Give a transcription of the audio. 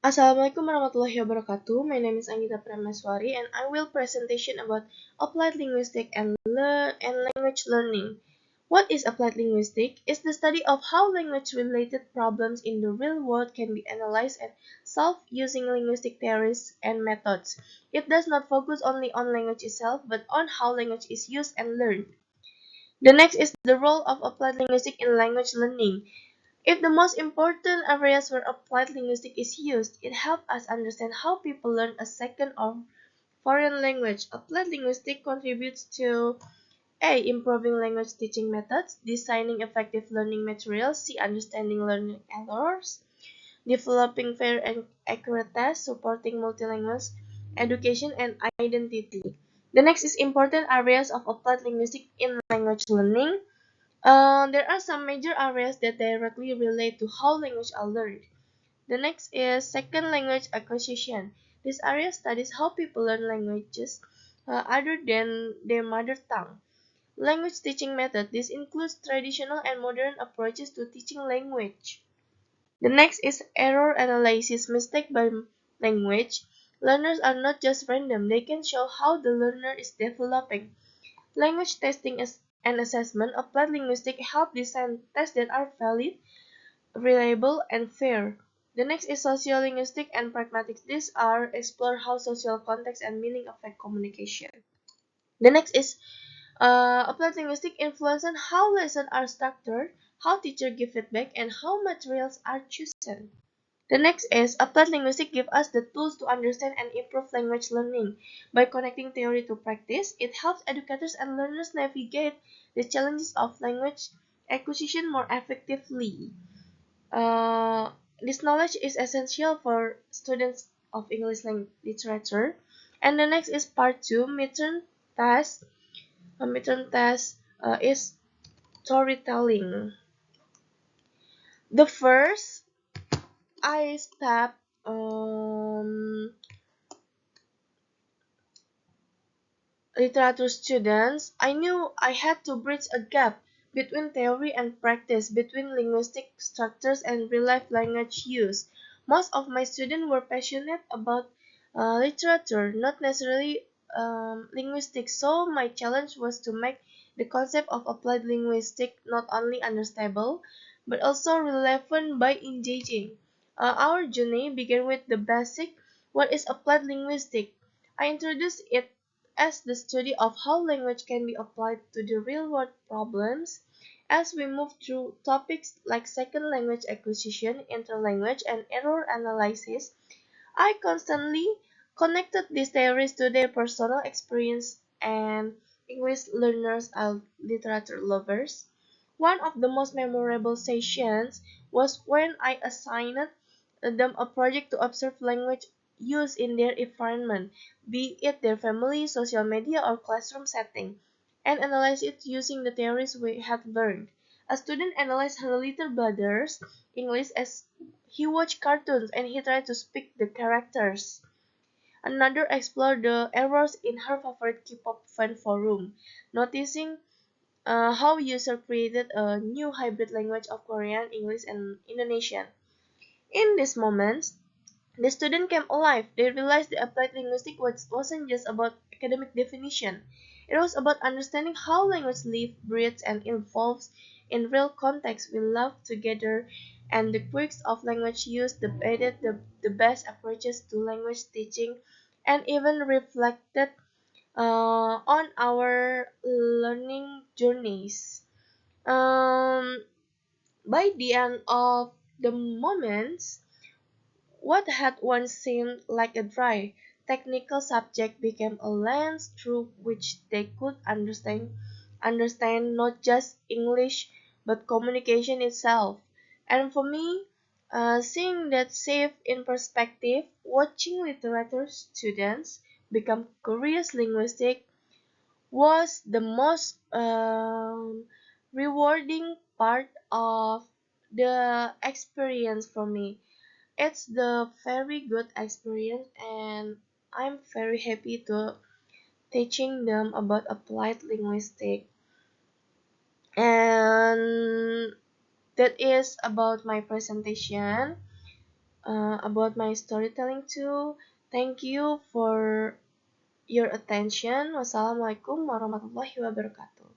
Assalamualaikum warahmatullahi wabarakatuh. My name is Anggita Prameswari and I will presentation about applied linguistics and language learning. What is applied linguistics? It's the study of how language-related problems in the real world can be analyzed and solved using linguistic theories and methods. It does not focus only on language itself, but on how language is used and learned. The next is the role of applied linguistics in language learning. If the most important areas where applied linguistics is used, it helps us understand how people learn a second or foreign language. Applied linguistics contributes to A. Improving language teaching methods, designing effective learning materials, C. Understanding learning errors, developing fair and accurate tests, supporting multilingual education and identity. The next is important areas of applied linguistics in language learning. There are some major areas that directly relate to how language are learned. The next is second language acquisition. This area studies how people learn languages other than their mother tongue. Language teaching method. This includes traditional and modern approaches to teaching language. The next is error analysis. Mistake by language. Learners are not just random. They can show how the learner is developing. Language testing and assessment. Applied linguistics help design tests that are valid, reliable, and fair. The next is sociolinguistics and pragmatics. These are explore how social context and meaning affect communication. The next is applied linguistics influence on how lessons are structured, how teachers give feedback, and how materials are chosen. The next is applied linguistics give us the tools to understand and improve language learning. By connecting theory to practice, it helps educators and learners navigate the challenges of language acquisition more effectively. Uh, this knowledge is essential for students of English language literature. And the next is part 2, midterm test. A midterm test is storytelling. The first I step literature students, I knew I had to bridge a gap between theory and practice, between linguistic structures and real-life language use. Most of my students were passionate about literature, not necessarily linguistics, so my challenge was to make the concept of applied linguistics not only understandable, but also relevant by engaging. Our journey began with the basic, what is applied linguistics? I introduced it as the study of how language can be applied to the real-world problems. As we move through topics like second language acquisition, interlanguage, and error analysis, I constantly connected these theories to their personal experience and English learners and literature lovers. One of the most memorable sessions was when I assigned them a project to observe language use in their environment, be it their family, social media, or classroom setting, and analyze it using the theories we had learned. A student analyzed her little brother's English as he watched cartoons and he tried to speak the characters. Another explored the errors in her favorite K-pop fan forum, noticing how user created a new hybrid language of Korean, English, and Indonesian. In these moments, the student came alive. They realized the applied linguistics wasn't just about academic definition. It was about understanding how language lives, breathes, and evolves in real context. We loved together, and the quirks of language use debated the best approaches to language teaching, and even reflected on our learning journeys. Um, by the end of the moments, what had once seemed like a dry, technical subject became a lens through which they could understand not just English but communication itself. And for me, seeing that shift in perspective, watching literature students become curious linguistic was the most rewarding part of the experience for me. It's the very good experience and I'm very happy to teaching them about applied linguistics. And that is about my presentation. about my storytelling too. Thank you for your attention. Wassalamualaikum warahmatullahi wabarakatuh.